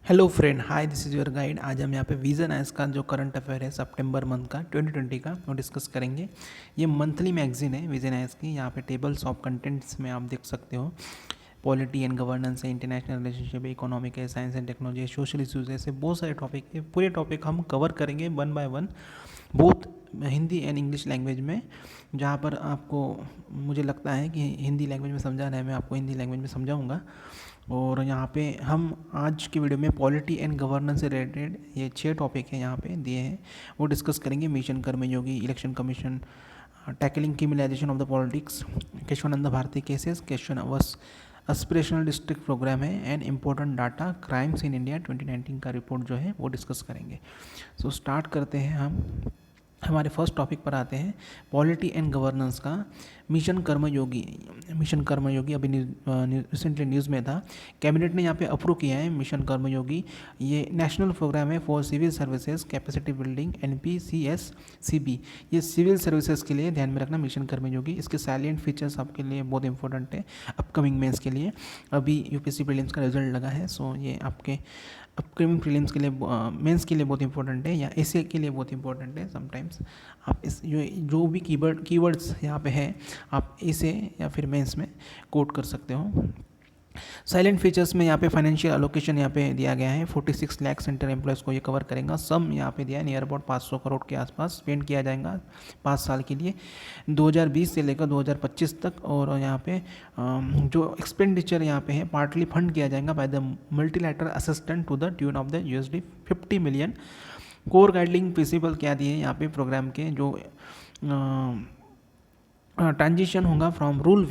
Hello friend, hi, this is your guide. आज हम यहाँ पे विजन आइज का जो करंट अफेयर है सितंबर मंथ का 2020 का वो डिस्कस करेंगे। ये मंथली मैगजीन है विजन आइज की। यहाँ पे टेबल्स ऑफ कंटेंट्स में आप देख सकते हो। पॉलिटी एंड गवर्नेंस है, इंटरनेशनल रिलेशनशिप है, इकोनॉमिक है, साइंस एंड टेक्नोलॉजी है, सोशल इशूज़ है, ऐसे बहुत सारे टॉपिक है। पूरे टॉपिक हम कवर करेंगे one by one, both Hindi and English language में। जहाँ पर आपको मुझे लगता है कि हिंदी लैंग्वेज में समझाना है, मैं आपको हिंदी लैंग्वेज में समझाऊंगा। और यहाँ पे हम आज की वीडियो में पॉलिटी एंड गवर्नेंस से रिलेटेड ये 6 टॉपिक हैं यहाँ पे दिए हैं, वो डिस्कस करेंगे। Mission Karmayogi, election commission, tackling criminalisation of the politics, Kesavananda Bharati cases, question hours, aspirational district programme है, and important data crimes in India 2019 का रिपोर्ट जो है वो डिस्कस करेंगे। सो स्टार्ट करते हैं हम। हमारे फर्स्ट टॉपिक पर आते हैं, पॉलिटी एंड गवर्नेंस का। मिशन कर्मयोगी अभी रिसेंटली न्यूज़ में था। कैबिनेट ने यहाँ पे अप्रूव किया है मिशन कर्मयोगी। ये नेशनल प्रोग्राम है for civil services capacity building, NPCS-CB। ये सिविल सर्विसेज के लिए ध्यान में रखना मिशन कर्मयोगी। इसके सैलिएंट फीचर्स आपके लिए बहुत इंपॉर्टेंट है अपकमिंग मेंस के लिए। अभी यूपीएससी प्रीलिम्स का रिजल्ट लगा है, सो ये आपके अपकमिंग प्रीलिम्स के लिए, मेंस के लिए बहुत इंपॉर्टेंट है, या एसए के लिए बहुत इंपॉर्टेंट है। समटाइम्स आप इस जो भी कीवर्ड्स यहाँ पे है, आप एसए या फिर मेंस में कोट कर सकते हो। साइलेंट फीचर्स में यहाँ पे फाइनेंशियल एलोकेशन यहाँ पे दिया गया है, 46 लाख सेंटर एम्प्लॉयज़ को ये कवर करेगा। सम यहाँ पे दिया है नियर अबाउट 500 करोड़ के आसपास स्पेंड किया जाएगा 5 साल के लिए, 2020 से लेकर 2025 तक। और यहाँ पे जो एक्सपेंडिचर यहाँ पे है पार्टली फंड किया जाएगा by the multilateral assistant to the tune of the USD 50 million. Core guideline principle क्या दिए यहाँ पे प्रोग्राम के, जो ट्रांजिशन होगा फ्रॉम रूल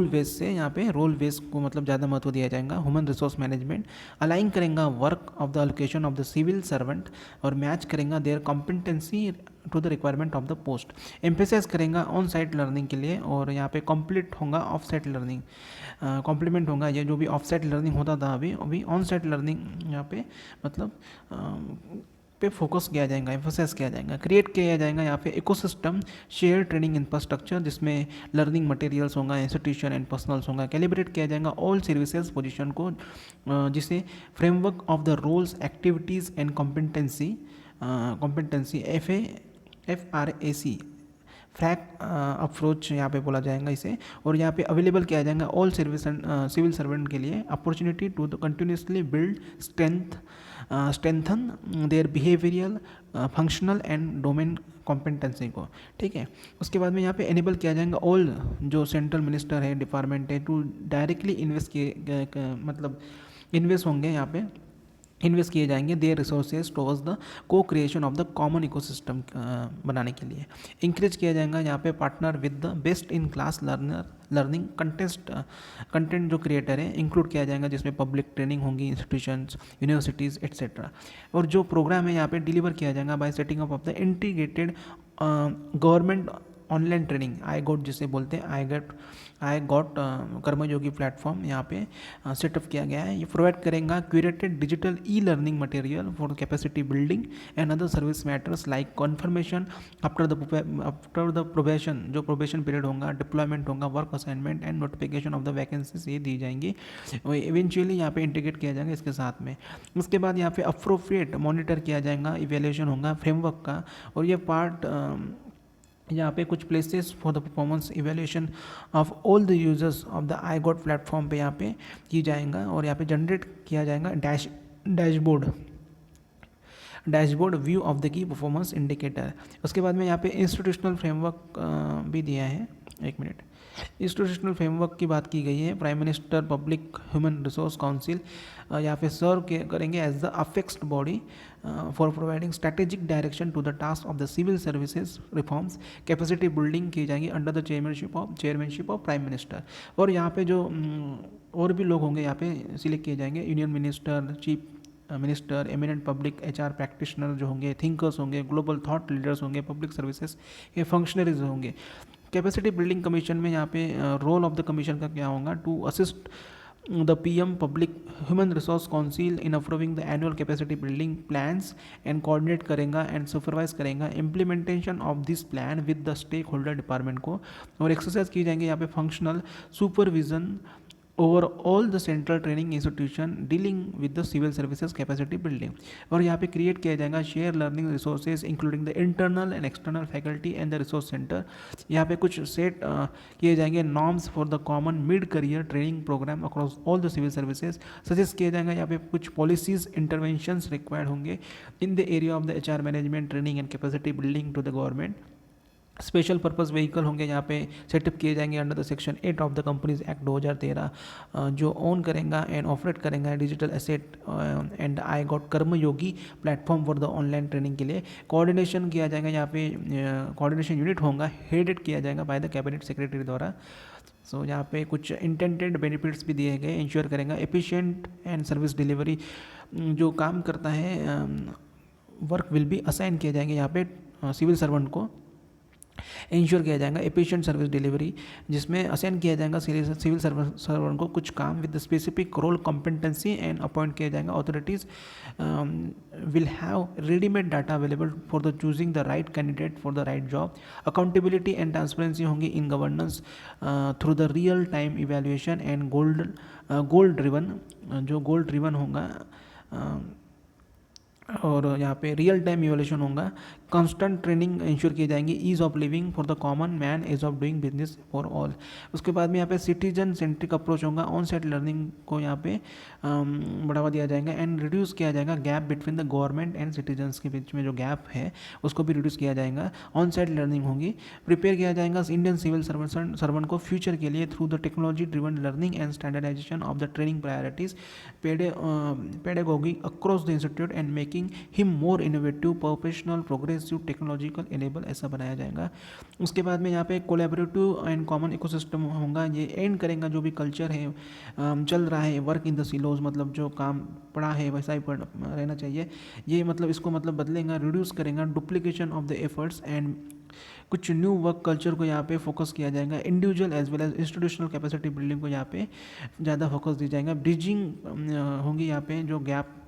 बेस से यहाँ पे रोल बेस को मतलब ज़्यादा महत्व दिया जाएगा। ह्यूमन रिसोर्स मैनेजमेंट अलाइन करेगा work of the allocation of the civil servant और मैच करेगा their competency to the requirement of the post. Emphasise करेगा ऑन साइट लर्निंग के लिए, और यहाँ पे कंप्लीट होगा ऑफ साइट लर्निंग, कॉम्प्लीमेंट होगा ये जो भी ऑफ साइट लर्निंग होता था अभी ऑन साइट लर्निंग यहाँ पे मतलब पे फोकस किया जाएगा, एम्फोसाइज किया जाएगा। क्रिएट किया जाएगा यहाँ पे इकोसिस्टम शेयर ट्रेनिंग इंफ्रास्ट्रक्चर, जिसमें लर्निंग मटेरियल्स होगा, इंस्टीट्यूशन एंड पर्सनल्स होगा। कैलिब्रेट किया जाएगा ऑल सर्विसेज पोजीशन को, जिसे framework of the roles activities and competency FRAC FRAC approach यहाँ पे बोला जाएगा इसे। और यहाँ पे अवेलेबल किया जाएगा ऑल सर्विस सिविल सर्वेंट के लिए opportunity to the continuously build strengthen their behavioural, functional and domain competency को। ठीक है, उसके बाद में यहाँ पे एनेबल किया जाएगा ऑल जो सेंट्रल मिनिस्टर है, डिपार्टमेंट है, टू डायरेक्टली मतलब इन्वेस्ट होंगे यहाँ पे, इन्वेस्ट किए जाएंगे देयर रिसोर्सेज टुवर्ड्स द को creation of the common ecosystem बनाने के लिए। इंकरेज किया जाएगा यहाँ पे partner with the best in class learning content जो क्रिएटर है इंक्लूड किया जाएगा, जिसमें पब्लिक ट्रेनिंग होंगी, इंस्टीट्यूशंस, यूनिवर्सिटीज़ एट्सेट्रा। और जो प्रोग्राम है यहाँ पे डिलीवर किया जाएगा bye setting up of the integrated government online training, जिसे बोलते हैं आई गॉट कर्मयोगी प्लेटफॉर्म यहाँ पे सेटअप किया गया है। ये प्रोवाइड करेगा curated digital learning material for capacity building and other service matters like confirmation after the probation, जो प्रोबेशन पीरियड होगा, डिप्लॉयमेंट होगा, work assignment and notification of the vacancies ये दी जाएंगी। इवेंचुअली यहाँ पे इंटीग्रेट किया जाएगा इसके साथ में। उसके बाद यहाँ पे अप्रोप्रिएट मॉनिटर किया जाएगा, इवेल्यूशन होगा फ्रेमवर्क का। और ये पार्ट यहाँ पे कुछ places for the performance evaluation of all the users of the iGOT platform पे यहाँ पे की जाएगा। और यहाँ पे जनरेट किया जाएगा dashboard view of the key performance indicator. उसके बाद में यहाँ पे इंस्टीट्यूशनल फ्रेमवर्क भी दिया है। एक मिनट, इंस्टीट्यूशनल फ्रेमवर्क की बात की गई है। Prime minister public human resource council यहाँ पे सर्व करेंगे as the apex body for providing strategic direction to the task of the civil services reforms. Capacity building की जाएगी under the chairmanship of prime minister. और यहाँ पे जो और भी लोग होंगे यहाँ पे सिलेक्ट किए जाएंगे, union minister, chief minister, eminent public HR practitioner जो होंगे, थिंकर्स होंगे, ग्लोबल थॉट लीडर्स होंगे, पब्लिक सर्विसेज के फंक्शनरीज होंगे। कैपेसिटी बिल्डिंग कमीशन में यहाँ पे रोल ऑफ द कमीशन का क्या होगा, to assist the PM public human resource council in approving the annual capacity building plans and coordinate करेगा एंड सुपरवाइज करेगा implementation of this plan with the stakeholder department को। और exercise की जाएंगे यहाँ पे functional supervision over all the central training institution dealing with the civil services capacity building. और यहाँ पे क्रिएट किया जाएगा share learning resources including the internal and external faculty and the resource centre. यहाँ पे कुछ सेट किए जाएंगे norms for the common mid career training programme across all the civil services. Suggest किया जाएगा यहाँ पे कुछ पॉलिसीज इंटरवेंशंस रिक्वायर्ड होंगे in the area of the HR management training and capacity building to the government. Special purpose vehicle होंगे यहाँ पे setup किए जाएंगे under the section 8 of the companies act 2013, जो ओन करेगा एंड ऑपरेट करेगा digital asset and I got Karmayogi platform for the online training के लिए। कोऑर्डिनेशन किया जाएगा यहाँ पे, कोऑर्डिनेशन यूनिट होगा हेडेड किया जाएगा बाय द कैबिनेट सेक्रेटरी द्वारा। सो यहाँ पे कुछ इंटेंडेड बेनिफिट्स भी दिए गए, इंश्योर करेगा एफिशिएंट एंड सर्विस डिलीवरी। जो काम करता है वर्क विल बी असाइन किया जाएंगे यहाँ पे सिविल सर्वेंट को, इंश्योर किया जाएगा एफिशिएंट सर्विस डिलीवरी, जिसमें असाइन किया जाएगा सिविल सर्वेंट को कुछ काम with specific role competency and appoint किया जाएगा। Authorities will have readymade data available for the choosing the right candidate for the right job. Accountability and transparency होंगी in governance through the real time evaluation and goal driven, जो goal driven होगा और यहाँ पे real time evolution होगा। Constant training ensure की जाएंगी, ease of living for the common man, ease of doing business for all. उसके बाद में यहाँ पे सिटीजन सेंट्रिक अप्रोच होगा, ऑन साइट लर्निंग को यहाँ पे बढ़ावा दिया जाएगा एंड रिड्यूस किया जाएगा gap between the government and citizens के बीच में जो गैप है उसको भी रिड्यूस किया जाएगा। ऑन साइट लर्निंग होगी, प्रिपेयर किया जाएगा इंडियन सिविल सर्वेंट को फ्यूचर के लिए through the technology driven learning and standardisation of the training priorities pedagogy across the institute and making him more innovative professional progressive technological enable, ऐसा बनाया जाएगा। उसके बाद में यहाँ पे कोलैबोरेटिव एंड कॉमन इकोसिस्टम होगा, ये एंड करेगा जो भी कल्चर है चल रहा है वर्क इन द सिलोज, मतलब जो काम पड़ा है वैसा ही रहना चाहिए, ये मतलब इसको मतलब बदलेगा, रिड्यूस करेगा duplication of the efforts and कुछ न्यू वर्क कल्चर को यहाँ पे फोकस किया जाएगा। Individual as well as institutional capacity building को यहाँ पे ज़्यादा फोकस दी जाएगा। ब्रिजिंग होंगी यहाँ पे जो गैप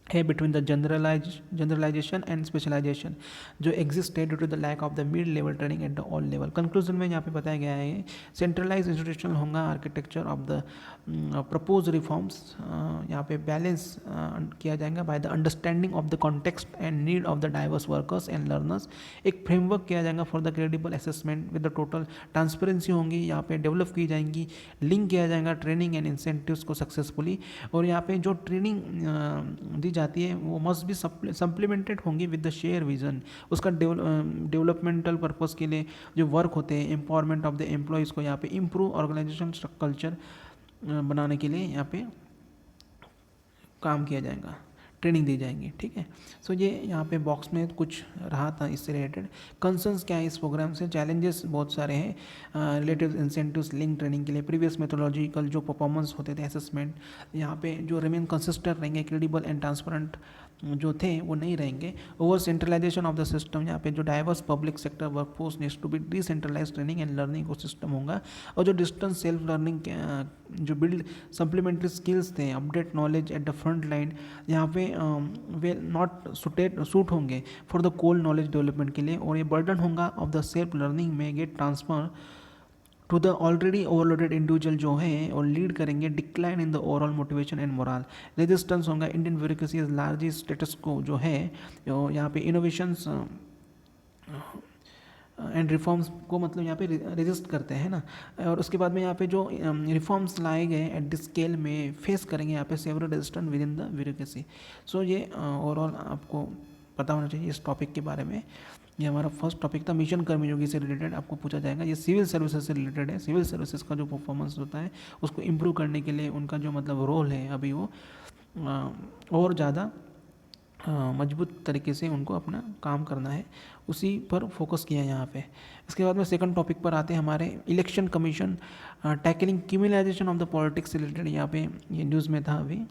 है between the generalisation and specialisation जो एग्जिस्ट है due to the lack of the mid level training at the all level. Conclusion में यहाँ पे बताया गया है सेंट्रलाइज इंस्टीट्यूशनल होगा architecture of the propose reforms, यहाँ पे बैलेंस किया जाएगा by the understanding of the context and need of the diverse workers and learners. एक फ्रेमवर्क किया जाएगा for the credible assessment with the total transparency होंगी, यहाँ पे डेवलप की जाएंगी, लिंक किया जाएगा ट्रेनिंग एंड इंसेंटिव्स को सक्सेसफुली। और यहाँ पे जो ट्रेनिंग दी जाती है वो मस्ट बी सप्लीमेंटेड होंगी विद द शेयर विजन, उसका डेवलपमेंटल पर्पस के लिए जो वर्क होते हैं एम्पावरमेंट ऑफ द एम्प्लॉयज़ को यहाँ पे इम्प्रूव ऑर्गेनाइजेशन कल्चर बनाने के लिए यहाँ पे काम किया जाएगा, ट्रेनिंग दी जाएंगी। ठीक है, सो ये यहाँ पे बॉक्स में कुछ रहा था इससे रिलेटेड। कंसर्न्स क्या है इस प्रोग्राम से, चैलेंजेस बहुत सारे हैं, रिलेटिव इंसेंटिव्स लिंक ट्रेनिंग के लिए, प्रीवियस मेथोलॉजिकल जो परफॉर्मेंस होते थे असेसमेंट यहाँ पे जो रिमेन कंसिस्टेंट रहेंगे, क्रेडिबल एंड ट्रांसपेरेंट जो थे वो नहीं रहेंगे। Over centralisation of the system, यहाँ पे जो diverse public sector workforce needs to be decentralise training and learning को सिस्टम होगा। और जो डिस्टेंस सेल्फ लर्निंग जो बिल्ड सप्लीमेंट्री स्किल्स थे, update knowledge at the front line, यहाँ पे वे नॉट सूट होंगे for the core knowledge development के लिए। और ये बर्डन होगा ऑफ द सेल्फ लर्निंग में get transfer to the already overloaded individual जो है और लीड करेंगे decline in the overall motivation and morale. Resistance होगा Indian bureaucracy is largely status quo जो है यहाँ पे इनोवेशंस एंड रिफॉर्म्स को मतलब यहाँ पे रेजिस्ट करते हैं ना। और उसके बाद में यहाँ पे जो रिफॉर्म्स लाए गए एट दिस स्केल में फेस करेंगे यहाँ पे several resistance within the bureaucracy. So ये ओवरऑल आपको पता होना चाहिए इस टॉपिक के बारे में। ये हमारा फर्स्ट टॉपिक था मिशन कर्मयोगी से रिलेटेड, आपको पूछा जाएगा। ये सिविल सर्विसेज से रिलेटेड है, सिविल सर्विसेज का जो परफॉर्मेंस होता है उसको इम्प्रूव करने के लिए उनका जो मतलब रोल है अभी वो और ज़्यादा मजबूत तरीके से उनको अपना काम करना है, उसी पर फोकस किया है यहाँ पे। इसके बाद में सेकंड टॉपिक पर आते हैं हमारे election commission tackling criminalisation of the politics से रिलेटेड। यहाँ पे ये न्यूज़ में था अभी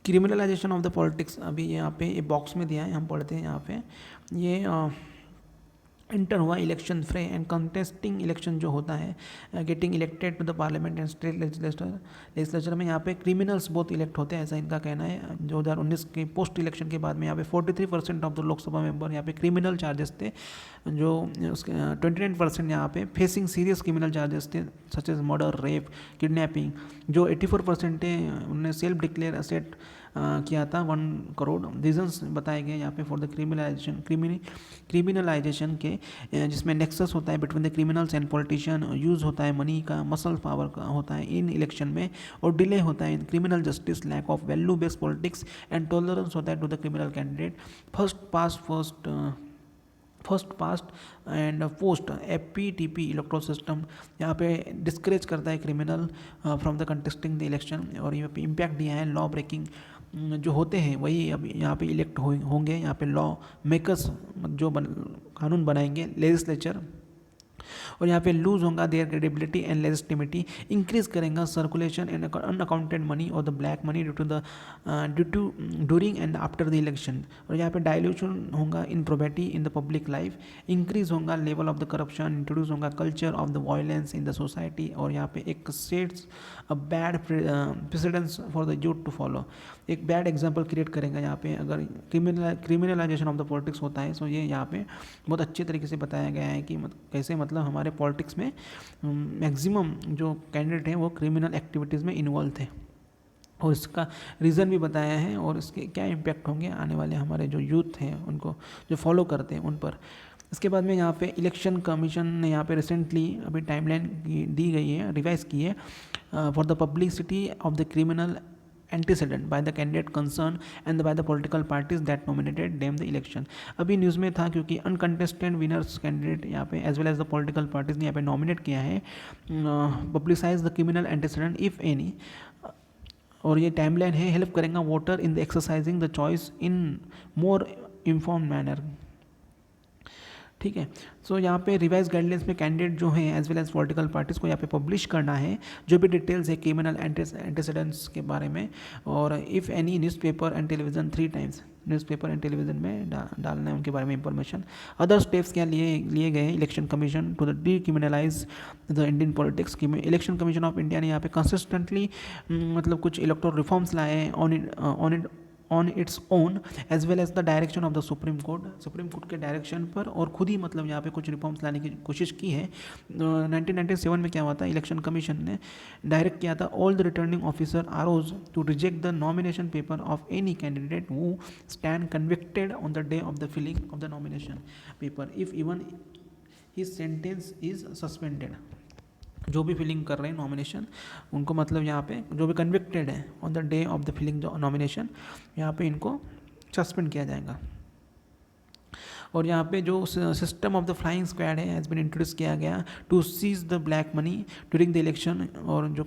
क्रिमिनलाइजेशन ऑफ द पॉलिटिक्स, अभी यहाँ पे ये बॉक्स में दिया है, हम पढ़ते हैं यहाँ पे। ये इंटर हुआ इलेक्शन फ्रे एंड कंटेस्टिंग इलेक्शन जो होता है, getting elected to the parliament and state legislature में यहाँ पे क्रिमिनल्स बहुत इलेक्ट होते हैं, ऐसा इनका कहना है। 2019 के पोस्ट इलेक्शन के बाद में यहाँ पे 43% ऑफ द लोकसभा मेंबर यहाँ पे क्रिमिनल चार्जेस थे, जो उसके 29% यहाँ पे फेसिंग सीरियस क्रिमिनल चार्जेस थे such as murder, rape, kidnapping. जो 84% थे उन्होंने सेल्फ डिक्लेयर असेट किया था 1 करोड़। रीजंस बताए गए यहाँ पे फॉर द क्रिमिनलाइजेशन के, जिसमें नेक्सस होता है between the criminals and politician, use होता है मनी का, मसल पावर का होता है इन इलेक्शन में, और डिले होता है in criminal justice, lack of value based politics and tolerance होता है to the criminal candidate, first past and post FPTP electoral system यहाँ पे डिस्करेज करता है criminal from the contesting the election. और यहाँ पे इम्पैक्ट दिया है लॉ ब्रेकिंग जो होते हैं वही अब यहाँ पे इलेक्ट होंगे, यहाँ पे लॉ मेकर्स जो कानून बनाएंगे, लेजिस्लेचर, और यहाँ पे लूज होगा their credibility and legitimacy, increase करेगा सर्कुलेशन एंड अनअकाउंटेड मनी और the black money due to during and after the election. और यहाँ पे डायल्यूशन होगा in probity in the public life, increase होगा level of the corruption, introduce होगा culture of the violence in the society, और यहाँ पे एक sets a bad precedence for the youth to follow, एक बैड एग्जाम्पल क्रिएट करेगा। यहाँ पे अगर क्रिमिनलाइजेशन ऑफ द पॉलिटिक्स होता है, सो ये यहाँ पे बहुत अच्छे तरीके से बताया गया है कि कैसे मतलब हमारे पॉलिटिक्स में मैक्सिमम जो कैंडिडेट हैं वो क्रिमिनल एक्टिविटीज़ में इन्वॉल्व थे, और इसका रीज़न भी बताया है और इसके क्या इम्पैक्ट होंगे आने वाले हमारे जो यूथ हैं उनको जो फॉलो करते हैं उन पर। इसके बाद में यहाँ पे इलेक्शन कमीशन ने यहाँ पे रिसेंटली अभी टाइमलाइन दी गई है, रिवाइज की है for the publicity of the criminal antecedent by the candidate concerned and by the political parties that nominated them the election। अभी न्यूज़ में था क्योंकि अनकंटेस्टेड विनर्स कैंडिडेट यहाँ पे as well as the political parties ने यहाँ पे nominate किया है publicise the criminal antecedent if any, और ये टाइमलाइन है हेल्प करेगा voter in the exercising the choice in more informed manner. ठीक है, सो यहाँ पे रिवाइज गाइडलाइंस में कैंडिडेट जो हैं as well as political parties को यहाँ पे पब्लिश करना है जो भी डिटेल्स है क्रिमिनल एंटेसिडेंट्स के बारे में, और if any newspaper and television 3 times newspaper and television में डालना है उनके बारे में इंफॉर्मेशन। अदर स्टेप्स क्या लिए गए हैं election commission to the decriminalise the Indian politics. Election commission of India ने यहाँ पे कंसिस्टेंटली मतलब कुछ इलेक्टोरल रिफॉर्म्स लाए हैं on its own as well as the direction of the supreme court के डायरेक्शन पर, और खुद ही मतलब यहाँ पे कुछ रिफॉर्म्स लाने की कोशिश की है। 1997 में क्या हुआ था, इलेक्शन कमीशन ने डायरेक्ट किया था all the returning officer ROs to reject the nomination paper of any candidate who stand convicted on the day of the filing of the nomination paper if even his sentence is suspended. जो भी filling कर रहे हैं nomination उनको मतलब यहाँ पे जो भी कन्विक्टेड है on the day of the filing nomination यहाँ पे इनको सस्पेंड किया जाएगा। और यहाँ पे जो system of the flying squad है हैज़ बीन इंट्रोड्यूस किया गया to seize the black money during the election, और जो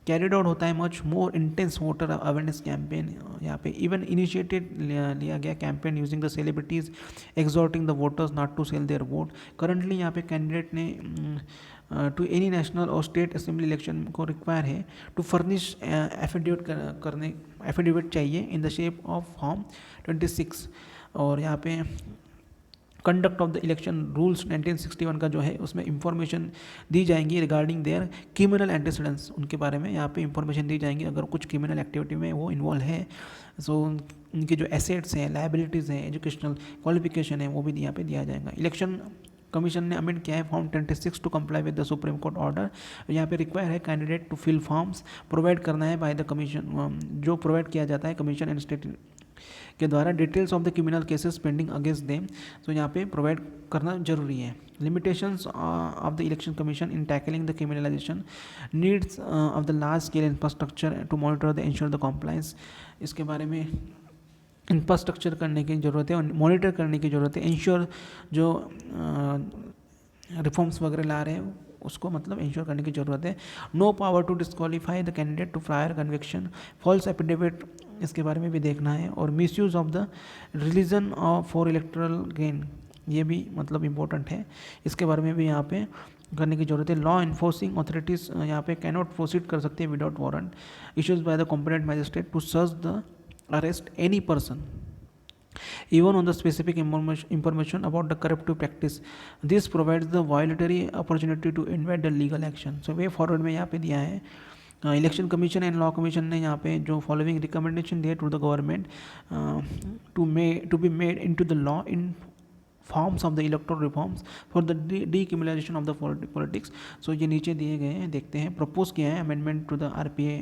कैरिड आउट होता है much more intense voter awareness campaign. यहाँ पे इवन इनिशिएटेड लिया गया campaign using the celebrities exhorting the voters not to sell their vote. Currently यहाँ पे कैंडिडेट ने टू एनी नेशनल और स्टेट असेंबली इलेक्शन को रिक्वायर है टू फर्निश एफिडेविट चाहिए in the shape of form 26। और यहाँ पे conduct of the election rules 1961 का जो है उसमें इंफॉर्मेशन दी जाएंगी रिगार्डिंग देयर क्रिमिनल एंटेसिडेंट्स, उनके बारे में यहाँ पे इंफॉर्मेशन दी जाएंगी अगर कुछ क्रिमिनल एक्टिविटी में वो इन्वॉल्व है। सो उनके जो एसेट्स हैं, लायबिलिटीज़ हैं, एजुकेशनल क्वालिफिकेशन है वो भी यहाँ पे दिया जाएगा। इलेक्शन कमीशन ने अमेंड किया है form 26 to comply with the supreme court order. यहाँ पे रिक्वायर है candidate to fill forms provide करना है बाय द कमीशन, जो प्रोवाइड किया जाता है कमीशन एंड स्टेट के द्वारा details of the criminal cases pending against them. तो यहाँ पे प्रोवाइड करना जरूरी है। Limitations of the election commission in tackling the criminalisation needs of the large scale infrastructure to monitor the ensure the compliance. इसके बारे में इंफ्रास्ट्रक्चर करने की ज़रूरत है और मॉनिटर करने की ज़रूरत है। इंश्योर जो रिफॉर्म्स वगैरह ला रहे हैं उसको मतलब इंश्योर करने की ज़रूरत है। No power to disqualify the candidate to prior conviction, false affidavit इसके बारे में भी देखना है, और misuse of the religion of for electoral gain ये भी मतलब इम्पोर्टेंट है, इसके बारे में भी यहाँ पे करने की जरूरत है। लॉ इन्फोर्सिंग अथॉरिटीज़ यहाँ पे कैनॉट प्रोसीड कर सकते हैं without warrant issues by the competent magistrate to search the arrest any person even on the specific information about the corruptive practice. This provides the violatory opportunity to invite the legal action. So way forward में यहाँ पे दिया है election commission and law commission ने यहाँ पे जो following recommendation दिए to the government to be made into the law in forms of the electoral reforms for the decriminalisation of the politics. So ये नीचे दिए गए हैं, देखते हैं. प्रपोज किया है amendment to the RPA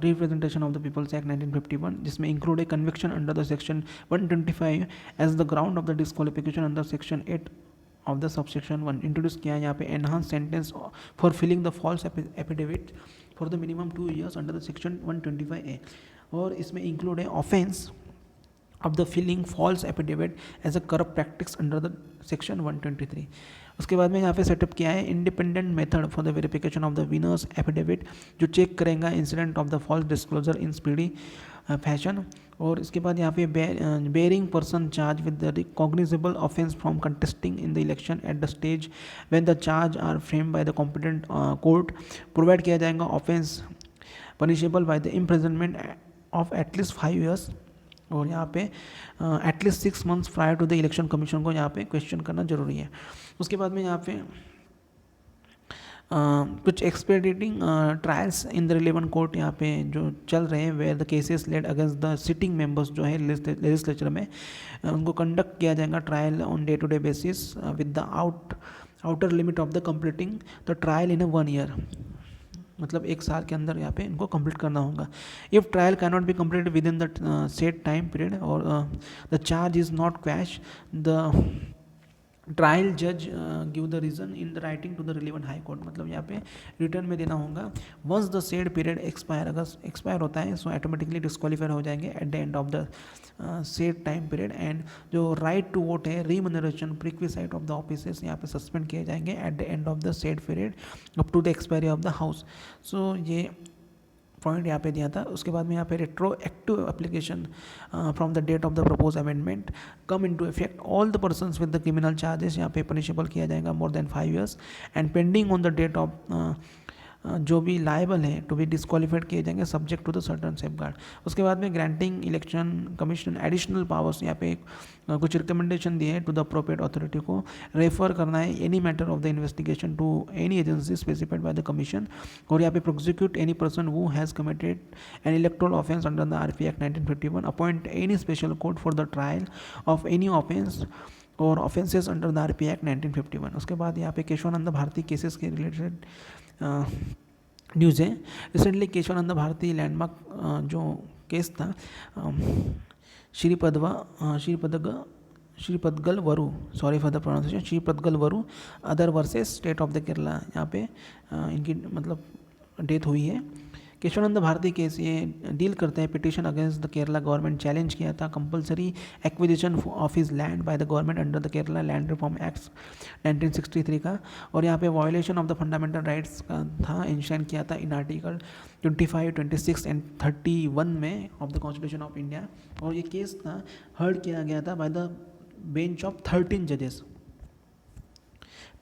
representation of the people's act 1951, जिसमें include a conviction under the section 125 as the ground of the disqualification under section 8 of the subsection 1. Introduce किया है यहाँ पे enhance sentence for filing the false affidavit for the minimum 2 years under the section 125A. और इसमें include है offence of the filling false affidavit as a corrupt practice under the section 123. उसके बाद में यहाँ पे सेटअप किया है independent method for the verification of the winners affidavit, जो चेक करेगा incident of the false disclosure in speedy fashion. और इसके बाद यहाँ पे barring person charge with the recognisable offence from contesting in the election at the stage when the charge are frame by the competent court. Provide किया जाएगा offence punishable by the imprisonment of at least 5 years. और यहाँ पे at least 6 months prior to the election commission को यहाँ पे question करना जरूरी है. उसके बाद में यहाँ पे कुछ expediting trials in the relevant court यहाँ पे जो चल रहे हैं, where the cases laid against the sitting members जो है लेजिस्लेचर में, उनको कंडक्ट किया जाएगा trial on day to day basis with the outer limit of the completing the trial in 1 year. मतलब 1 साल के अंदर यहाँ पे इनको कंप्लीट करना होगा. If trial can not be completed within the set time period और the charge is not quash, the trial जज give the reason in the writing to the relevant high court. मतलब यहाँ पे return में देना होगा. Once the said period expire, अगर expire होता है सो ऑटोमेटिकली डिस्क्वालीफाई हो जाएंगे at the end of the said time period. And जो राइट टू वोट है, remuneration, prerequisite of the offices यहाँ पे सस्पेंड किए जाएंगे at the end of the said period up to the expiry of the house. So ये point यहाँ पे दिया था. उसके बाद में यहाँ पे retroactive application from the date of the propose amendment come into effect all the persons with the criminal charges यहाँ पे पनिशेबल किया जाएगा more than 5 years and pending on the date of जो भी लायबल है टू बी डिस्क्वालीफाइड किए जाएंगे subject to the certain safeguard. उसके बाद में granting election commission additional powers, यहाँ पे कुछ रिकमेंडेशन दिए हैं टू द अप्रोप्रिएट अथॉरिटी को रेफर करना है any matter of the investigation to any agency specified by the commission. और यहाँ पे prosecute any person who has committed an electoral offence under the RPA Act 1951, appoint any special court for the trial of any offence और offences under the RPA Act 1951. उसके बाद यहाँ पे Kesavananda Bharati cases के related news है. Recently Kesavananda Bharati landmark जो case था श्रीपदगल वरु, सॉरी फॉर द प्रोनाउंसिएशन, श्रीपदगल वरु other versus state of the Kerala, यहाँ पे इनकी मतलब डेथ हुई है. केशवानंद भारती केस ये डील करते हैं petition against the Kerala government. Challenge किया था compulsory acquisition of his land bye the government under the Kerala land reform act 1963 का. और यहाँ पे violation of the fundamental rights का था, इंशाइन किया था इन आर्टिकल 25, 26 एंड 31 में of the constitution of India. और ये केस था हर्ड किया गया था बाय द बेंच ऑफ 13 जजेस,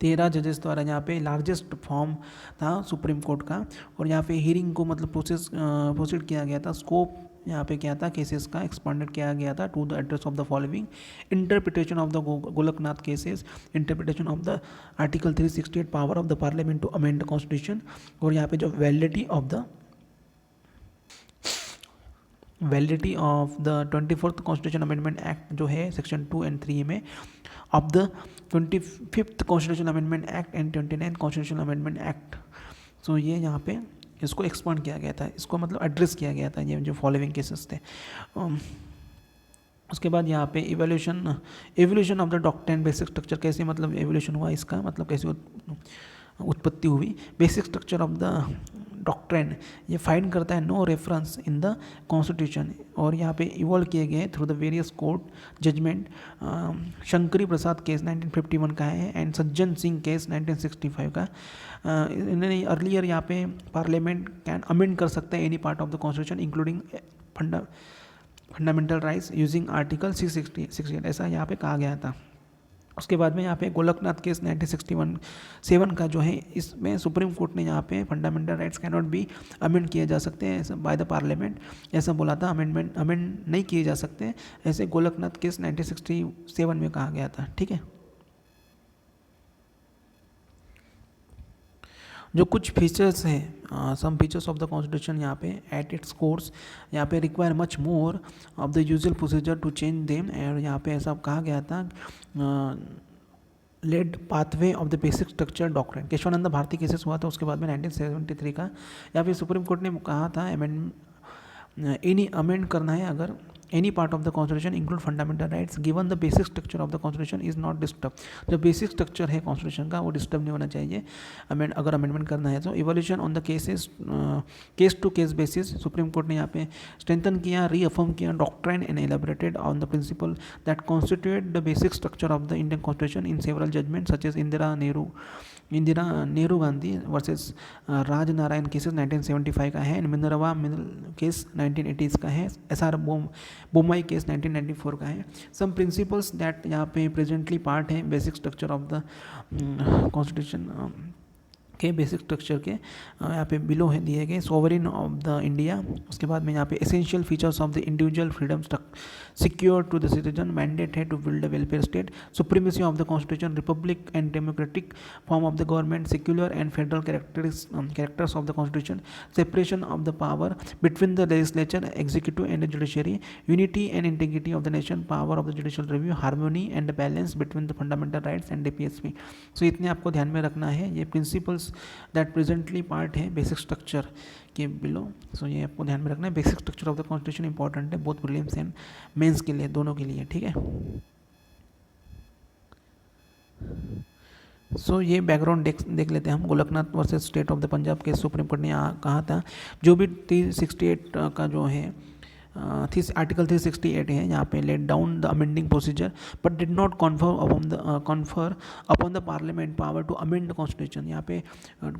13 जजेस द्वारा. यहाँ पे लार्जेस्ट फॉर्म था सुप्रीम कोर्ट का. और यहाँ पे हियरिंग को मतलब प्रोसीड किया गया था. स्कोप यहाँ पे क्या था, केसेस का एक्सपांडेड किया गया था to the address of the following: interpretation of the Golaknath cases, interpretation of the article 368 power of the parliament to amend the constitution. और यहाँ पे जो validity of the 24th constitution amendment act जो है सेक्शन 2 and 3 में, of the 25th constitution amendment act and 29th constitution amendment act. So ये यहाँ पे इसको एक्सपांड किया गया था, इसको मतलब एड्रेस किया गया था ये जो फॉलोइंग केसेस थे. उसके बाद यहाँ पे evolution of the doctrine, basic structure कैसे मतलब एवोल्यूशन हुआ, इसका मतलब कैसे उत्पत्ति हुई. Basic structure of the doctrine ये फाइंड करता है no reference in the constitution. और यहाँ पे इवॉल्व किए गए through the various court judgement. Shankari Prasad case 1951 का है एंड सज्जन सिंह केस 1965 का. इन्होंने अर्लियर यहाँ पे पार्लियामेंट कैन अमेंड कर सकता है any part of the constitution including fundamental rights using article 668, ऐसा यहाँ पे कहा गया था. उसके बाद में यहाँ पे गोलकनाथ केस 1967 का जो है, इसमें सुप्रीम कोर्ट ने यहाँ पे fundamental rights can not B amend किए जा सकते हैं बाय द पार्लियामेंट, ऐसा बोला था। अमेंड नहीं किए जा सकते, ऐसे गोलकनाथ केस 1967 में कहा गया था। ठीक है, जो कुछ फीचर्स हैं, some features of the constitution यहाँ पे एट इट्स कोर्स यहाँ पे require much more of the usual procedure to change them, और यहाँ पे ऐसा कहा गया था laid pathway of the basic structure doctrine. Kesavananda Bharati cases हुआ था उसके बाद में 1973 का, यहाँ पे सुप्रीम कोर्ट ने कहा था अमेंड करना है अगर any part of the constitution include fundamental rights given the basic structure of the constitution is not disturb. जो बेसिक स्ट्रक्चर है कॉन्स्टिट्यूशन का वो डिस्टर्ब नहीं होना चाहिए अगर अमेंडमेंट करना है तो। Evolution on the cases case to case basis, supreme court ने यहाँ पे स्ट्रेंथन किया, रीअफर्म किया doctrine and elaborated on the principle that constitute the basic structure of the Indian constitution in several judgement such as Indira Nehru Gandhi versus Raj Narayan cases 1975 का है, Minerva मिनल case 1980 का है, SR Bombay case 1994 का है। सम प्रिंसिपल्स दैट यहाँ पे प्रेजेंटली पार्ट है basic structure of the constitution के, बेसिक स्ट्रक्चर के यहाँ पे बिलो है दिए गए। सोवरेन ऑफ द इंडिया, उसके बाद में यहाँ पे essential features of the individual freedom secure to the citizen, mandate है to build a welfare state, supremacy of the constitution, republic and democratic form of the government, secular and federal characters of the constitution, separation of the power between the legislature, executive and judiciary, unity and integrity of the nation, power of the judicial review, harmony and balance between the fundamental rights and DPSP। सो इतने आपको ध्यान में रखना है, ये principles that presently part है basic structure के below. सो ये आपको ध्यान में रखना है, basic structure of the constitution important है बोथ प्रीलिम्स एंड मेंस के लिए, दोनों के लिए। ठीक है, सो ये बैकग्राउंड देख लेते हैं हम। Golaknath versus state of the Punjab के सुप्रीम कोर्ट ने कहा था जो भी 368 का जो है आर्टिकल 368 है यहाँ पे laid down the amending procedure but did not confer upon the parliament power to amend the constitution. यहाँ पे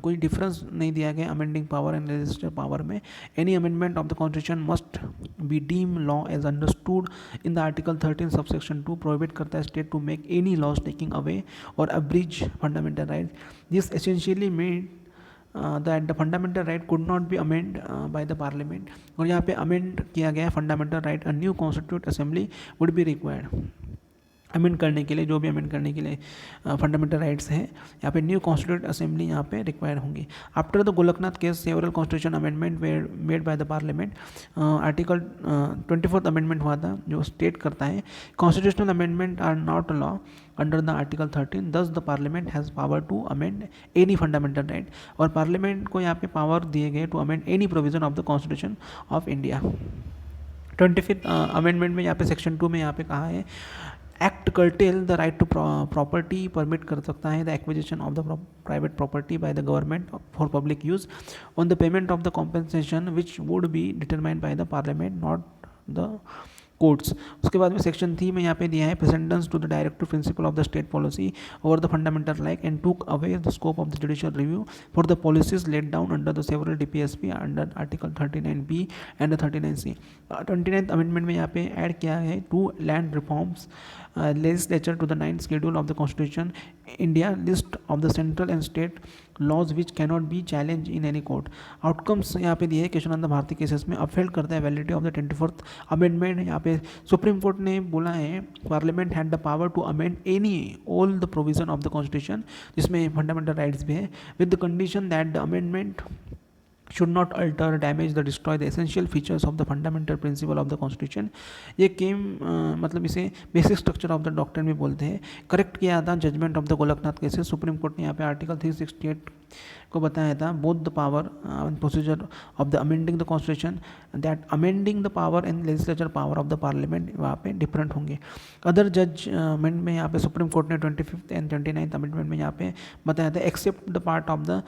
कोई डिफरेंस नहीं दिया गया amending power and legislative power में। Any amendment of the constitution must be deem law as understood in the article 13 subsection 2 prohibit करता है state to make any laws taking away और abridge fundamental right. This essentially mean that the fundamental right could not be amend bye the parliament. और यहाँ पे amend किया गया fundamental right, a new constitute assembly would be required. Amend करने के लिए, जो भी अमेंड करने के लिए फंडामेंटल राइट्स हैं, यहाँ पे न्यू कॉन्स्टिट्यूट असेंबली यहाँ पे रिक्वायर होंगी। After the Golaknath case several constitution amendment made by the parliament. Article 24th amendment हुआ था जो स्टेट करता है constitutional amendment are not law under the article 13, thus the parliament has power to amend any fundamental right. और parliament को यहाँ पे power दिए गए to amend any provision of the constitution of India. 25th amendment में यहाँ पे section 2 में यहाँ पे कहा है act curtail the right to property, permit कर सकता है the acquisition of the private property by the government for public use on the payment of the compensation which would be determined by the parliament not the courts. उसके बाद में section 3 में यहाँ पे दिया है precedence to the directive principle of the state policy over the fundamental right and took away the scope of the judicial review for the policies laid down under the several DPSP under article 39B and 39C। 29th amendment में यहाँ पे add किया है to land reforms legislature to the 9th schedule of the constitution India list of the central and state laws which cannot be challenged in any court। Outcomes यहाँ पे दिए है Keshavananda Bharati cases में अपहेल्ड करता है validity of the 24th amendment. यहाँ पे supreme court ने बोला है parliament had the power to amend any all the provision of the constitution जिसमें फंडामेंटल राइट्स भी है with the condition that the amendment should not alter, damage the destroy the essential features of the fundamental principle of the constitution। ये came मतलब इसे basic structure of the doctrine भी बोलते हैं। Correct किया था judgement of the Golaknath cases. Supreme court ने यहाँ पे आर्टिकल 368 को बताया था both the power and procedure of the amending the constitution that amending the power and legislature power of the parliament वहाँ पे डिफरेंट होंगे। अदर जजमेंट में यहाँ पे सुप्रीम कोर्ट ने 25th एंड 29th अमेंडमेंट में यहाँ पे बताया था except the part of the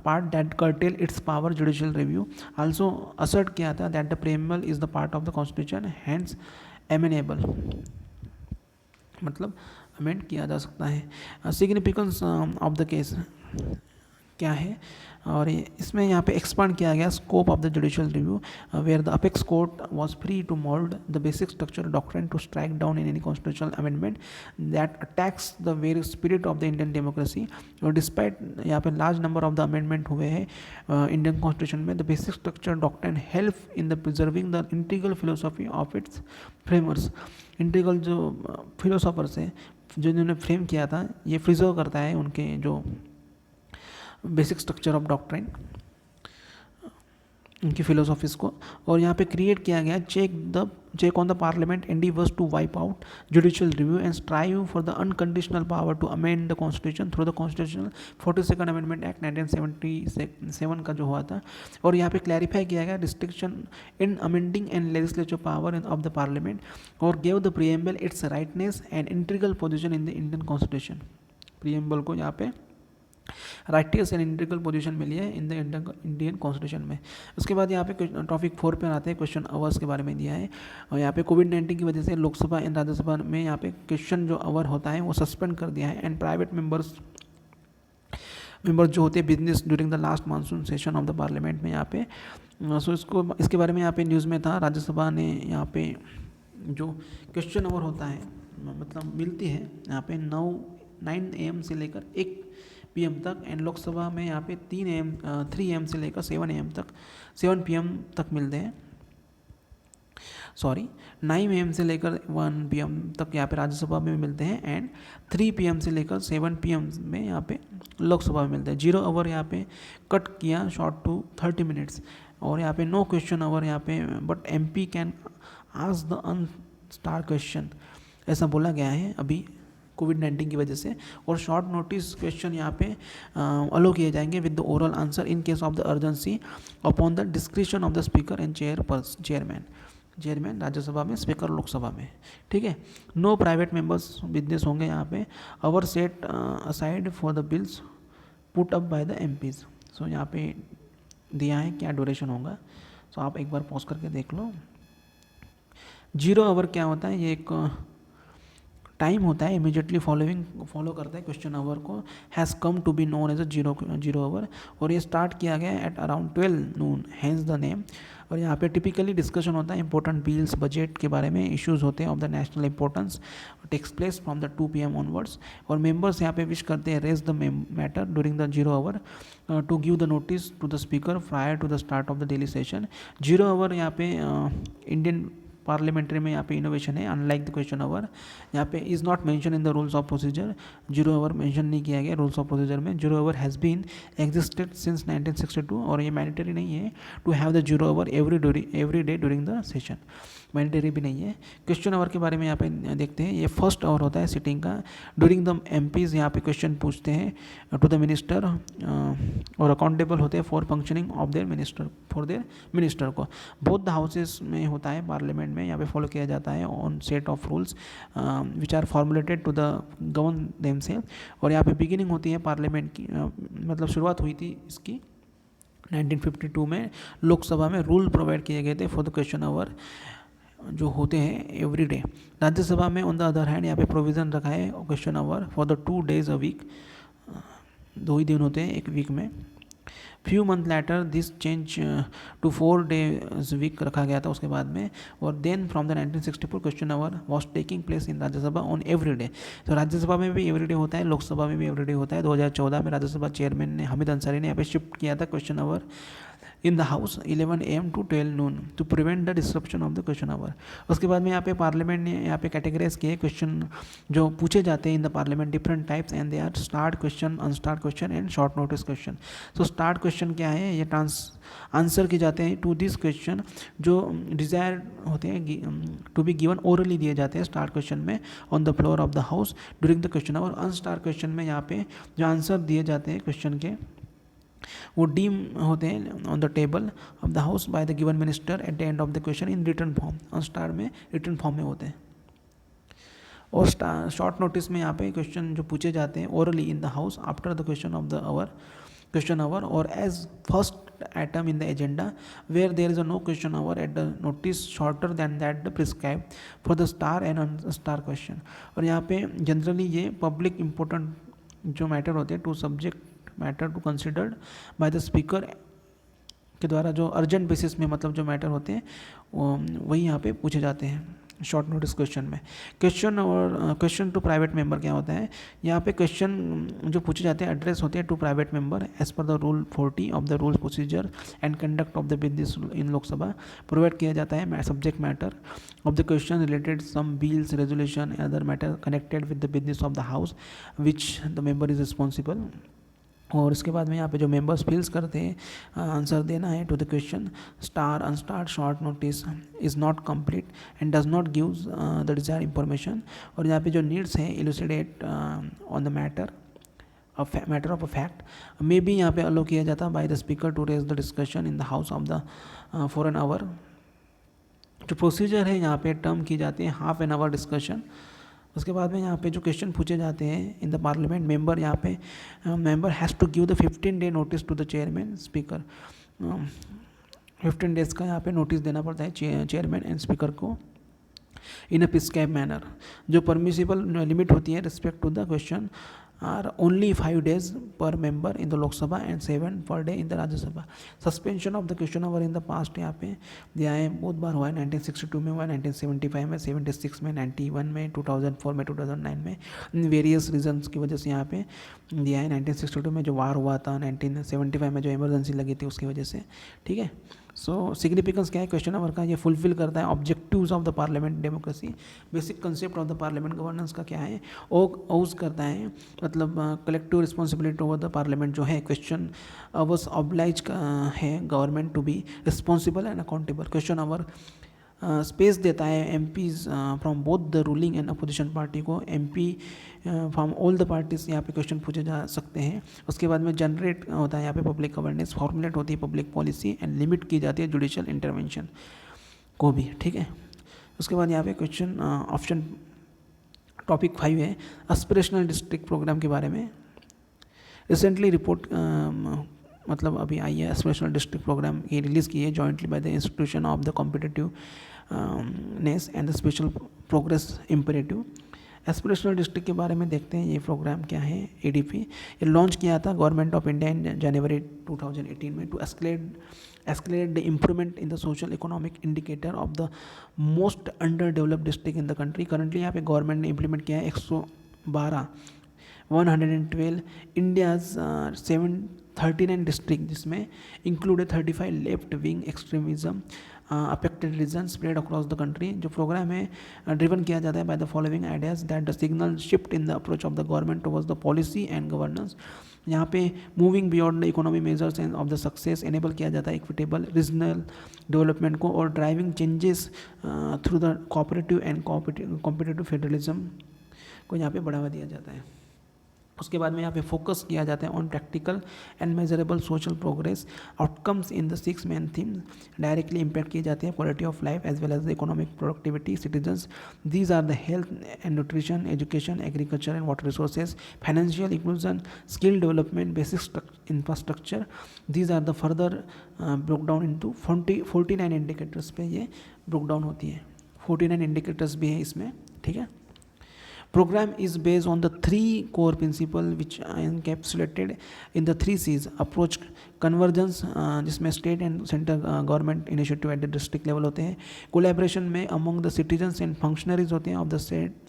part that curtail its power judicial review also assert किया था that the preamble is the part of the constitution hence amenable, मतलब amend किया जा सकता है। सिग्निफिकेंस ऑफ द केस क्या है। और इसमें यहाँ पे एक्सपांड किया गया scope of the judicial review, where the apex court was free to mould the basic structure doctrine to strike down in any constitutional amendment that attacks the very spirit of the Indian democracy. और despite यहाँ पे large number of the amendment हुए हैं Indian constitution में, the basic structure doctrine help in the preserving the integral philosophy of its framers. Integral जो philosophers है जो इन्होंने फ्रेम किया था, ये प्रिजर्व करता है उनके जो बेसिक स्ट्रक्चर ऑफ डॉक्ट्रिन, उनकी फिलोसॉफीज को। और यहाँ पे क्रिएट किया गया check on the parliament endeavours to wipe out judicial review and strive for the unconditional power to amend the constitution through the constitutional 42nd amendment act 1977 का जो हुआ था। और यहाँ पे क्लैरिफाई किया गया restriction in amending and legislative power of the parliament और gave the preamble its rightness and integral position in the Indian constitution. Preamble को यहाँ पे राइटियस एंड इंटीग्रल पोजीशन मिली है इन द इंडियन कॉन्स्टिट्यूशन में। उसके बाद यहाँ पे टॉपिक 4 पे आते हैं, क्वेश्चन आवर्स के बारे में दिया है। और यहाँ पे कोविड-19 की वजह से लोकसभा एंड राज्यसभा में यहाँ पे क्वेश्चन जो आवर होता है वो सस्पेंड कर दिया है। एंड प्राइवेट मेंबर्स जो होते हैं business during the last monsoon session of the parliament में यहाँ पे। सो इसके बारे में यहाँ पे न्यूज़ में था, राज्यसभा ने यहाँ पे जो क्वेश्चन आवर होता है मतलब मिलती है यहाँ पे 9 AM से लेकर 1 PM तक, एंड लोकसभा में यहाँ पे 3 AM से लेकर 7 AM तक 7 PM तक मिलते हैं। 9 AM से लेकर 1 PM तक यहाँ पे राज्यसभा में मिलते हैं एंड 3 PM से लेकर 7 PM में यहाँ पे लोकसभा में मिलते हैं। 0 आवर यहाँ पे कट किया शॉर्ट टू 30 मिनट्स। और यहाँ पे नो क्वेश्चन आवर यहाँ पे, but MP can ask the unstar question, ऐसा बोला गया है अभी कोविड-19 की वजह से। और शॉर्ट नोटिस क्वेश्चन यहाँ पे अलो किए जाएंगे with the oral answer in case of the urgency upon the description of the speaker and chairman Rajya Sabha में, स्पीकर लोकसभा में, ठीक है। नो प्राइवेट मेंबर्स बिजनेस होंगे यहाँ पे। Hour set aside for the bills put up by the MPs। So यहाँ पे दिया है क्या ड्यूरेशन होगा, सो आप एक बार पॉज करके देख लो। 0 आवर क्या होता है, ये एक टाइम होता है इमीडिएटली फॉलो करता है क्वेश्चन आवर को, has come to be known as a zero hour. और ये स्टार्ट किया गया at around 12 noon, hence the name. और यहाँ पे टिपिकली डिस्कशन होता है इंपॉर्टेंट बिल्स बजट के बारे में, इश्यूज होते हैं of the national importance, takes place from the 2 PM onwards. और मेंबर्स यहाँ पे विश करते हैं raise the matter during the 0 hour to give the notice to the speaker prior to the start of the daily session. 0 hour यहाँ पे Indian parliamentary में यहाँ पे इनोवेशन है, अनलाइक द क्वेश्चन आवर। यहाँ पे is not mention in the rules of procedure, 0 hour mention नहीं किया गया रूल्स ऑफ प्रोसीजर में। 0 hour has been existed since 1962 और ये मैंडेटरी नहीं है to have the 0 hour every day during the session, mandatory भी नहीं है। क्वेश्चन आवर के बारे में यहाँ पे देखते हैं, ये फर्स्ट आवर होता है सिटिंग का। ड्यूरिंग द MPs यहाँ पे क्वेश्चन पूछते हैं टू द मिनिस्टर और अकाउंटेबल होते हैं for functioning of their minister को। बोथ द हाउसेस में होता है पार्लियामेंट में, यहाँ पे फॉलो किया जाता है on set of rules which are formulated to the govern themselves. और यहाँ पे बिगिनिंग होती है पार्लियामेंट की, मतलब शुरुआत हुई थी इसकी 1952 में। लोकसभा में रूल प्रोवाइड किए गए थे फॉर द क्वेश्चन आवर जो होते हैं एवरी डे। राज्यसभा में ऑन द अदर हैंड यहाँ पे प्रोविज़न रखा है question hour for the 2 days a week, 2 ही दिन होते हैं एक वीक में। Few month later this change to 4 days week रखा गया था उसके बाद में। और then from the 1964 question hour was taking place in Rajya Sabha on every day. तो राज्यसभा में भी एवरी डे होता है, लोकसभा में भी एवरी डे होता है। 2014 में राज्यसभा चेयरमैन ने हामिद अंसारी ने यहाँ पे शिफ्ट किया था question hour in the house 11 AM to 12 noon to prevent the disruption of the question hour. उसके बाद में यहाँ पे पार्लियामेंट ने यहाँ पे कैटेगराइज किए क्वेश्चन जो पूछे जाते हैं in the parliament different types, and they are starred question, unstarred question and short notice question. So starred question क्या है, ये आंसर किए जाते हैं टू दिस क्वेश्चन जो डिज़ायर होते हैं टू बी गिवन ओरली दिए जाते हैं स्टार्ट क्वेश्चन में on the floor of the house during the question hour. Unstarred question में यहाँ पे जो आंसर दिए जाते हैं क्वेश्चन के वो डीम होते हैं on the table of the house by the given minister eight the end of the question in return form. Unstarred में रिटर्न फॉर्म में होते हैं। और शॉर्ट नोटिस में यहाँ पे क्वेश्चन जो पूछे जाते हैं orally in the house after the question hour और as first item in the agenda where there is a no question hour at the notice shorter than that the prescribe for the star and unstar question. और यहाँ पे generally ये public important जो matter होते हैं to subject matter to considered by the speaker के द्वारा, जो अर्जेंट बेसिस में मतलब जो मैटर होते हैं वही यहाँ पे पूछे जाते हैं शॉर्ट नोटिस क्वेश्चन में। क्वेश्चन टू प्राइवेट मेंबर क्या होता है, यहाँ पे क्वेश्चन जो पूछे जाते हैं एड्रेस होते हैं to private member as per the rule 40 of the rule procedure and conduct of the business in Lok Sabha. Provide किया जाता है subject matter of the question related some bills resolution other matter connected with the business of the house which the member is responsible. और इसके बाद में यहाँ पे जो मेंबर्स फिल्स करते हैं आंसर देना है to the question star unstar short notice is not complete and does not gives the desire information. और यहाँ पे जो नीड्स हैं elucidate on the matter of a fact मे भी यहाँ पे अलो किया जाता by the speaker to raise the discussion in the house of the for an hour. जो प्रोसीजर है यहाँ पे टर्म की जाती है हाफ एन आवर डिस्कशन। उसके बाद में यहाँ पे जो क्वेश्चन पूछे जाते हैं इन द पार्लियामेंट मेंबर, यहाँ पे member has to give the 15 day notice to the chairman speaker. 15 days का यहाँ पे नोटिस देना पड़ता है चेयरमैन एंड स्पीकर को इन अ प्रिस्क्राइब मैनर। जो परमिसिबल लिमिट होती है respect to the question are only 5 days per member in the Lok Sabha and 7 per day in the Rajya Sabha. Suspension of the question hour in the past यहाँ पे दिया है, बहुत बार हुआ है, 1962 में हुआ, 1975 में, 76 में, 91 में, 2004 में, 2009 में, वेरियस रीजन्स की वजह से यहाँ पे दिया है। 1962 में जो वार हुआ था, 1975 में जो इमरजेंसी लगी थी उसकी वजह से, ठीक है। सो सिग्निफिकेंस क्या है क्वेश्चन आवर का, ये फुलफिल करता है objectives of the parliament democracy. Basic concept of the parliament governance का क्या है, ओज करता है मतलब collective responsibility over the parliament जो है। क्वेश्चन अवर्स ऑब्लाइज है government to be responsible and accountable. Question hour space देता है MPs from both the ruling and opposition party को, MP from all the parties यहाँ पे क्वेश्चन पूछे जा सकते हैं। उसके बाद में जनरेट होता है यहाँ पे पब्लिक अवेयरनेस, फॉर्मुलेट होती है पब्लिक पॉलिसी एंड लिमिट की जाती है जुडिशियल इंटरवेंशन को भी, ठीक है। उसके बाद यहाँ पे क्वेश्चन ऑप्शन टॉपिक 5 है एस्पिरेशनल डिस्ट्रिक्ट प्रोग्राम के बारे में। रिसेंटली रिपोर्ट मतलब अभी आई है एस्पिरेशनल डिस्ट्रिक्ट प्रोग्राम ये रिलीज़ की है jointly by the institution of the competitiveness and the special progress imperative. Aspirational district के बारे में देखते हैं ये प्रोग्राम क्या है। एडीपी ये लॉन्च किया था गवर्नमेंट ऑफ इंडिया इन जनवरी 2018 में to escalate the improvement in the social economic indicator of the most underdeveloped district in the country। Currently यहाँ पे गवर्नमेंट ने इम्प्लीमेंट किया है 112 इंडियाज 739 डिस्ट्रिक्ट जिसमें included 35 left wing extremism affected region spread across the country. जो program है driven किया जाता है by the following ideas that the signal shift in the approach of the government towards the policy and governance. यहाँ पे moving beyond the economy measures and of the success enable किया जाता है equitable regional development को और driving changes through the cooperative and competitive federalism को यहाँ पे बढ़ावा दिया जाता है। उसके बाद में यहाँ पे फोकस किया जाता है on practical and measurable social progress outcomes in the 6 main themes directly impact किए जाते हैं quality of life as well as the economic productivity citizens. These are the health and nutrition education agriculture and water resources financial inclusion skill development basic infrastructure. These are the further broke down into 49 indicators पे ये broke down होती है। 49 indicators भी है इसमें, ठीक है। Program is based on the 3 core principles which are encapsulated in the 3 C's approach convergence जिसमें state and center government initiative at the district level होते हैं, collaboration में among the citizens and functionaries होते हैं of the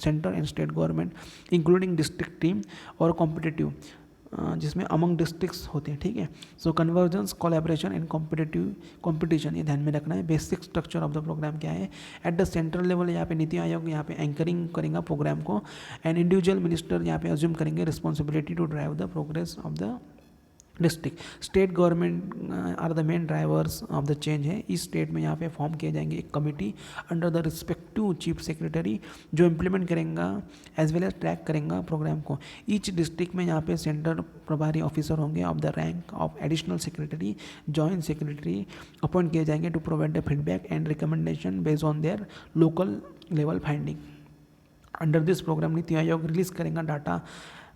center and state government including district team और competitive जिसमें among districts होते हैं, ठीक है। So convergence collaboration and competition ये ध्यान में रखना है। Basic structure of the program क्या है, एट द सेंट्रल लेवल यहाँ पे नीति आयोग यहाँ पे एंकरिंग करेगा प्रोग्राम को एंड इंडिविजुअल मिनिस्टर यहाँ पे अज्यूम करेंगे responsibility to drive the progress of the district. State government are the main drivers of the change है। इस स्टेट में यहाँ पे फॉर्म किए जाएंगे एक committee under the respective chief secretary जो इम्प्लीमेंट करेगा एज वेल एज ट्रैक करेगा प्रोग्राम को। ईच डिस्ट्रिक्ट में यहाँ पे सेंटर प्रभारी ऑफिसर होंगे of the rank of additional secretary joint secretary appoint किए जाएंगे to provide the feedback and recommendation based on their local level finding. Under this program NITI Aayog release करेगा data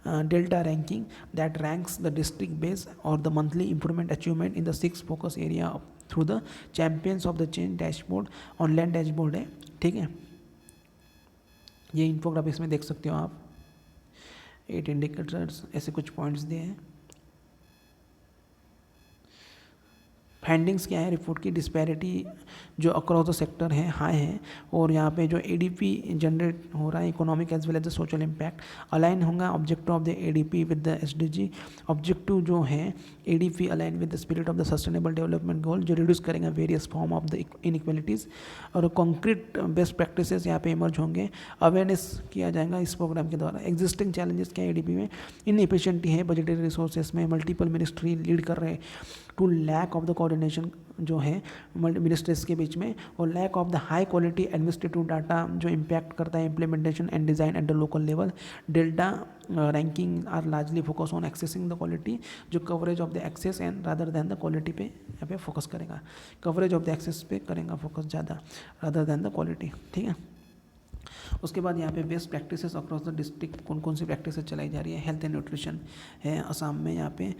Delta ranking that ranks the district based or the monthly improvement achievement in the 6 focus area through the champions of the change dashboard online dashboard है, ठीक है। ये infographics में देख सकते हो आप 8 इंडिकेटर्स ऐसे कुछ पॉइंट्स दिए हैं। फाइंडिंग्स क्या है रिपोर्ट की, डिस्पैरिटी जो अक्रॉस द सेक्टर है हाई है, और यहाँ पे जो एडीपी जनरेट हो रहा है economic as well as the social impact align होगा objective of the ADP with the SDG. Objective जो है ADP align with the spirit of the sustainable development goal, जो रिड्यूस करेंगे various form of the inequalities, और concrete best practices यहाँ पे emerge होंगे, awareness किया जाएगा इस प्रोग्राम के द्वारा। एग्जिस्टिंग चैलेंजेस क्या है एडीपी में, इनएफिशिएंटी है बजटरी रिसोर्सेज में, मल्टीपल मिनिस्ट्री लीड कर रहे हैं to lack of the coordination जो है मिनिस्ट्रीज के बीच में, और lack of the high quality administrative data जो इम्पैक्ट करता है implementation and design at the local level. Delta ranking are largely focus on accessing the quality, जो coverage of the access and rather than the quality पे यहाँ पे focus करेगा, coverage of the access पे करेगा focus ज़्यादा rather than the quality, ठीक है। उसके बाद यहाँ पे best practices across the district कौन कौन सी प्रैक्टिसेस चलाई जा रही है, हेल्थ एंड न्यूट्रिशन है असम में, यहाँ पे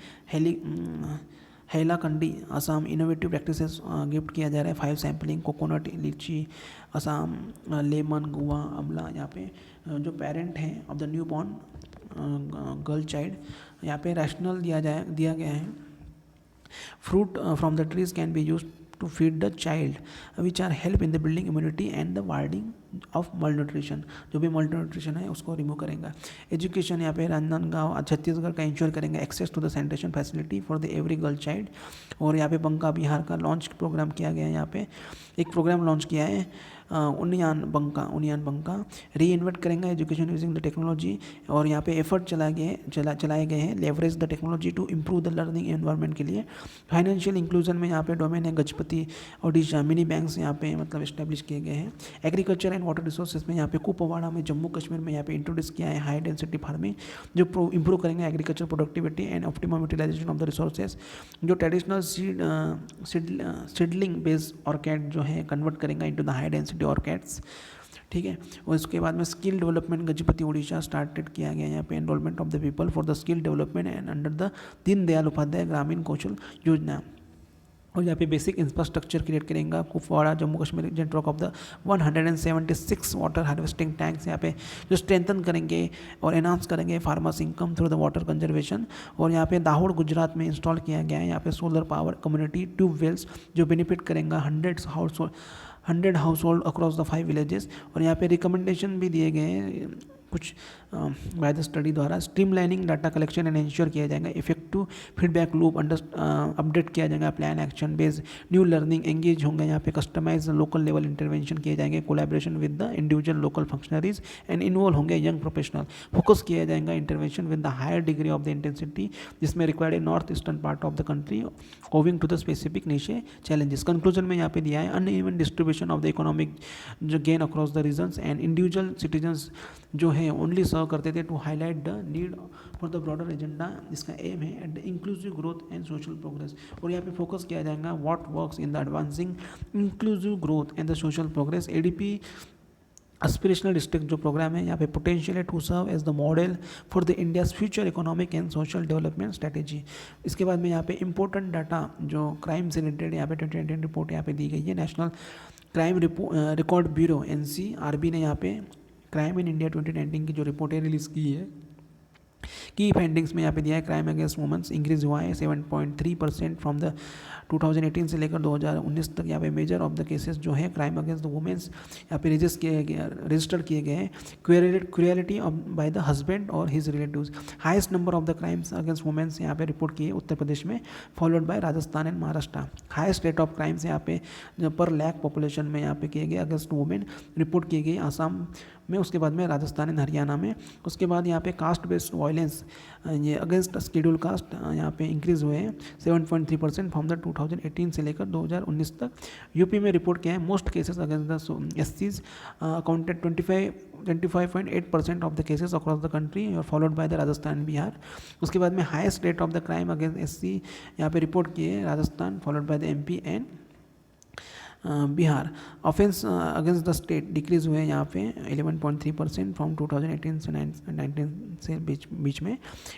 Hailakandi Assam innovative practices gift किया जा रहा है, 5 सैम्पलिंग कोकोनट लीची असम, लेमन गोवा अमला। यहाँ पे जो पेरेंट हैं of the new born girl child, यहाँ पे रैशनल दिया गया है, fruit from the trees can be used to feed the child, which are help in the building immunity and the warding of malnutrition, जो भी malnutrition है उसको remove करेंगे। एजुकेशन यहाँ पे राजनांदगांव छत्तीसगढ़ का इंश्योर करेंगे access to the sanitation facility for the every girl child. और यहाँ पे बंका बिहार का लॉन्च प्रोग्राम किया गया है, यहाँ पे एक प्रोग्राम लॉन्च किया है उनियान बंका री इन्वेंट करेंगे एजुकेशन यूजिंग द टेक्नोलॉजी। और यहाँ पे एफर्ट चलाए गए हैं leverage the technology to improve the learning environment के लिए। फाइनेंशियल इंक्लूजन में यहाँ पे डोमेन है गजपति ओडिशा, मिनी बैंक्स यहाँ पे मतलब इस्टेब्लिश किए गए हैं। एग्रीकल्चर एंड वाटर रिसोर्सेज में यहाँ पे कुपवाड़ा में जम्मू कश्मीर में यहाँ पे इंट्रोड्यूस किया है हाई डेंसिटी फार्मिंग, जो इम्प्रूव करेंगे agriculture productivity and optimum utilization of the resources. जो ट्रेडिशनल सीडलिंग बेस्ड ऑर्किड जो है कन्वर्ट करेंगे into the high density orchards, ठीक है। और इसके बाद में skill development Gajapati Orissa started किया गया यहाँ पे enrolment of the people for the skill development and under the Deendayal Upadhyaya Grameen Kaushal योजना। और यहाँ पे बेसिक इंफ्रास्ट्रक्चर क्रिएट करेंगे Kupwara Jammu Kashmir network of the 176 water harvesting tanks यहाँ पे जो स्ट्रेंथन करेंगे और एनहांस करेंगे farmers income through the water conservation. और यहाँ पे दाहोद गुजरात में इंस्टॉल किया गया है यहाँ पे solar power community tube wells जो बेनिफिट करेंगे 100 house hold across the 5 villages. और यहाँ पे रिकमेंडेशन भी दिए गए हैं कुछ बाय द स्टडी द्वारा, streamlining data collection and ensure किया जाएगा, इफेक्टिव फीडबैक लूप अपडेट किया जाएगा, plan action based new learning engage होंगे यहाँ पे, कस्टमाइज लोकल लेवल इंटरवेंशन किए जाएंगे, collaboration with the individual local functionaries and involve होंगे यंग प्रोफेशनल, फोकस किया जाएगा intervention with the higher degree of the intensity जिसमें required in north eastern part of the country owing to the specific niche challenges. Conclusion में यहाँ पे दिया है uneven distribution of the economic जो gain across the regions and individual citizens जो है only serve करते थे to highlight the need for the broader agenda. इसका एम है at the inclusive growth and social progress. और यहाँ पे फोकस किया जाएगा what works in the advancing inclusive growth and the social progress. ADP aspirational district जो program है यहाँ पे पोटेंशियल है to serve as the model for the India's future economic and social development strategy. इसके बाद में यहाँ पे इंपॉर्टेंट डाटा जो क्राइम से रिलेटेड यहाँ पे 2018 रिपोर्ट यहाँ पे दी गई है। National crime record bureau NCRB ने यहाँ पे क्राइम इन इंडिया 2019 की जो रिपोर्ट है रिलीज़ की है। की फाइंडिंग्स में यहाँ पे दिया है क्राइम अगेंस्ट वुमेन्स इंक्रीज हुआ है 7.3% फ्रॉम द 2018 से लेकर 2019 तक। यहाँ पे मेजर ऑफ द केसेस जो है क्राइम अगेंस्ट द वुमेन्स यहाँ पे रजिस्टर किए गए हैं क्रुएलिटी बाय द हस्बैंड और his relatives. Highest number of the crimes against womens यहाँ पे रिपोर्ट किए उत्तर प्रदेश में, followed by Rajasthan and Maharashtra. Highest rate of crimes यहाँ पे पर लाख पॉपुलेशन में यहाँ पे किए गए अगेंस्ट वुमेन रिपोर्ट किए गए आसाम में, उसके बाद में राजस्थान एंड हरियाणा में। उसके बाद यहाँ पे कास्ट बेस्ड वायलेंस ये अगेंस्ट शेड्यूल कास्ट यहाँ पे इंक्रीज हुए हैं 7.3% फ्रॉम द 2018 से लेकर 2019 तक। यूपी में रिपोर्ट किया है most cases against the SCs accounted 25.8% of the cases across the country और followed by the Rajasthan Bihar. उसके बाद में highest rate of the crime against SC यहाँ पे रिपोर्ट किए Rajasthan followed by the MP and Bihar. Offence against the state decrease हुए यहाँ पे 11.3% फ्रॉम 2018 से 19 से बीच में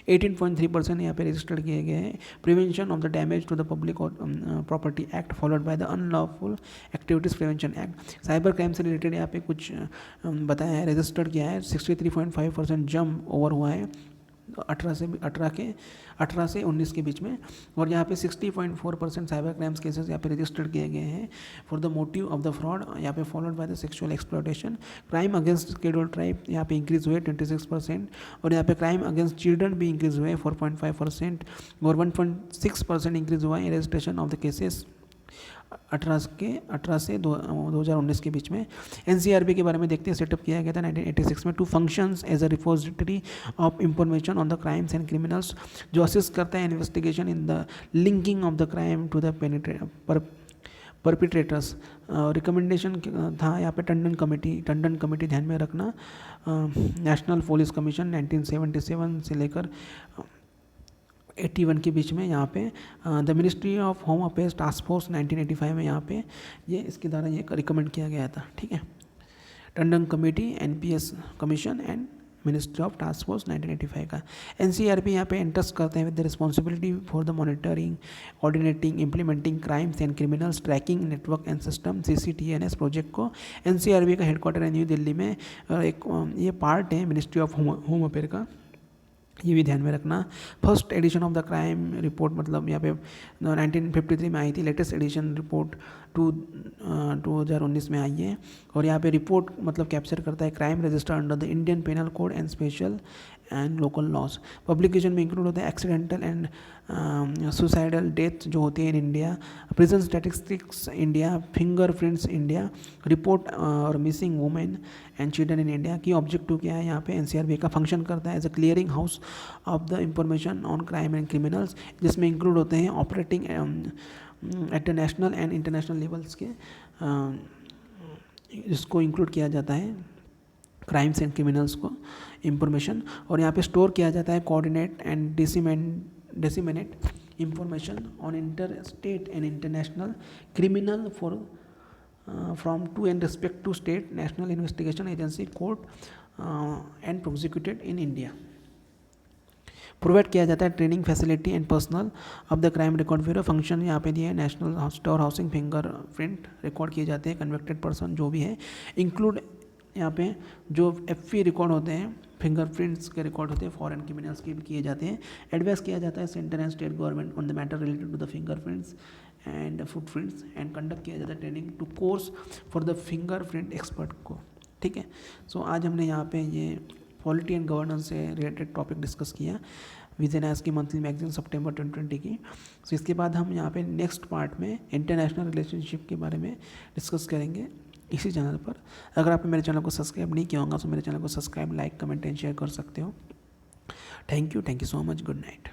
18.3% यहाँ पे रजिस्टर्ड किए गए हैं। Prevention of the damage to the public property act followed by the unlawful activities prevention act. Cyber crime से रिलेटेड यहाँ पे कुछ बताया है, रजिस्टर्ड किया है 63.5% जंप ओवर हुआ है 18 से 19 के बीच में। और यहाँ पे 60.4% साइबर क्राइम्स केसेस यहाँ पे रजिस्टर्ड किए गए हैं for the motive of the fraud, यहाँ पे followed by the sexual exploitation. Crime against scheduled tribe यहाँ पे इंक्रीज हुए 26%, और यहाँ पे क्राइम अगेंस्ट चिल्ड्रन भी इंक्रीज हुए 4.5%, और 1.6% इंक्रीज हुआ इन रजिस्ट्रेशन ऑफ द केसेस 18 से 2019 के बीच में। एनसीआरबी के बारे में देखते हैं। सेटअप किया गया था 1986 में to functions as a repository of information on the crimes and criminals, जो असिस्ट करता है investigation in the linking of the crime to the perpetrators. Recommendation था यहाँ पे टंडन कमेटी ध्यान में रखना। नेशनल पुलिस कमीशन 1977 से लेकर 81 के बीच में यहाँ पे the ministry of home affairs task force 1985 में यहाँ पे ये इसके द्वारा ये रिकमेंड किया गया था। ठीक है, Tandon committee, NPS commission and ministry of task force 1985 का। एनसीआरपी यहाँ पे इंटरेस्ट करते हैं with the responsibility for the monitoring, coordinating, implementing crimes and criminals tracking network and system CCTNS project को। एनसीआरपी का हेडक्वार्टर है न्यू दिल्ली में। एक ये पार्ट है मिनिस्ट्री ऑफ होम अफेयर का, ये भी ध्यान में रखना। First edition of the crime report मतलब यहाँ पे 1953 में आई थी। लेटेस्ट एडिशन रिपोर्ट 2019 में आई है। और यहाँ पे रिपोर्ट मतलब कैप्चर करता है crime register under the Indian penal code and special and local laws. Publication में इंक्लूड होता है एक्सीडेंटल एंड सुसाइडल डेथ जो होती है in India, prison statistics India, fingerprints India, report और missing women and children in India. की objective क्या है यहाँ पे एनसीआरबी का फंक्शन करता है as a clearing house of the information on crime and criminals, जिसमें इंक्लूड होते हैं operating eight national and international levels के, जिसको इंक्लूड किया जाता है क्राइम्स एंड क्रिमिनल्स को इंफॉर्मेशन। और यहाँ पे स्टोर किया जाता है coordinate and disseminate information on inter state and international criminal for from to and respect to state national investigation agency court and prosecuted in India. प्रोवाइड किया जाता है training facility and personnel of the crime record bureau. Function यहाँ पे दिया है national store housing fingerprint record किए जाते हैं कन्विक्टेड पर्सन जो भी है। इंक्लूड यहाँ पे जो FP रिकॉर्ड होते हैं, फिंगरप्रिंट्स के रिकॉर्ड होते हैं, फॉरेन क्रिमिनल्स के भी किए जाते हैं। एडवाइस किया जाता है centre and state government on the matter related to the fingerprints and footprints and conduct किया जाता है training to course for the fingerprint expert को। ठीक है, सो आज हमने यहाँ पे ये पॉलिटी एंड गवर्नेंस से रिलेटेड टॉपिक डिस्कस किया विजन एस की मंथली मैगजीन सितंबर 2020 की। सो इसके बाद हम यहाँ पे नेक्स्ट पार्ट में इंटरनेशनल रिलेशनशिप के बारे में डिस्कस करेंगे इसी चैनल पर। अगर आपने मेरे चैनल को सब्सक्राइब नहीं किया होगा तो मेरे चैनल को subscribe, like, comment and share कर सकते हो। Thank you so much, good night.